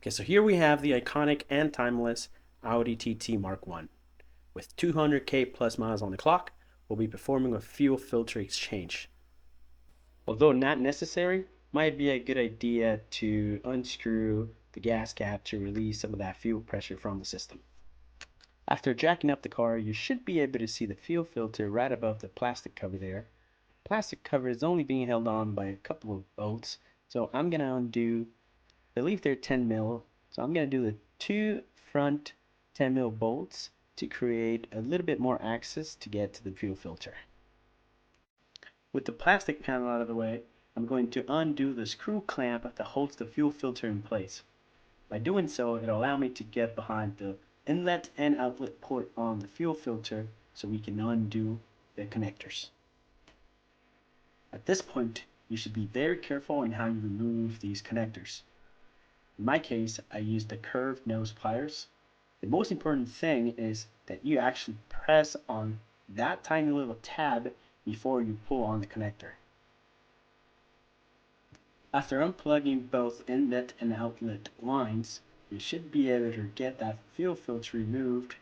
Okay, so here we have the iconic and timeless Audi TT Mark 1. With 200k plus miles on the clock, we'll be performing a fuel filter exchange. Although not necessary, might be a good idea to unscrew the gas cap to release some of that fuel pressure from the system. After jacking up the car, you should be able to see the fuel filter right above the plastic cover there. Plastic cover is only being held on by a couple of bolts, so I'm going to undo, I believe they're 10 mil, so I'm going to do the two front 10 mil bolts to create a little bit more access to get to the fuel filter. With the plastic panel out of the way, I'm going to undo the screw clamp that holds the fuel filter in place. By doing so, it'll allow me to get behind the inlet and outlet port on the fuel filter so we can undo the connectors. At this point, you should be very careful in how you remove these connectors. In my case, I used the curved nose pliers. The most important thing is that you actually press on that tiny little tab before you pull on the connector. After unplugging both inlet and outlet lines, you should be able to get that fuel filter removed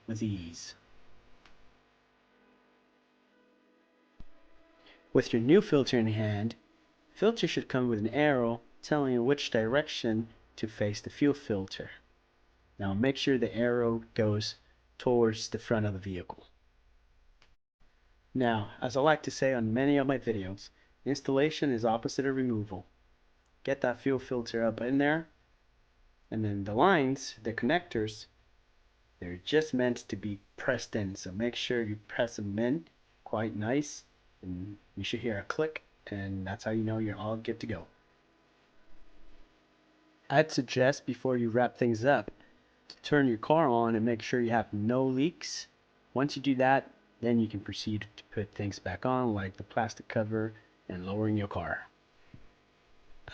with ease. With your new filter in hand, filter should come with an arrow telling you which direction to face the fuel filter. Now make sure the arrow goes towards the front of the vehicle. Now, as I like to say on many of my videos, installation is opposite of removal. Get that fuel filter up in there, and then the lines, the connectors, they're just meant to be pressed in, so make sure you press them in quite nice, and you should hear a click, and that's how you know you're all good to go. I'd suggest before you wrap things up to turn your car on and make sure you have no leaks. Once you do that, then you can proceed to put things back on, like the plastic cover and lowering your car.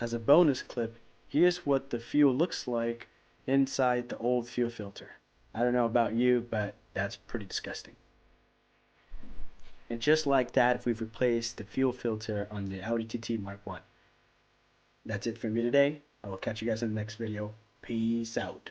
As a bonus clip, here's what the fuel looks like inside the old fuel filter. I don't know about you, but that's pretty disgusting. And just like that, we've replaced the fuel filter on the Audi TT Mark 1. That's it for me today. I will catch you guys in the next video. Peace out.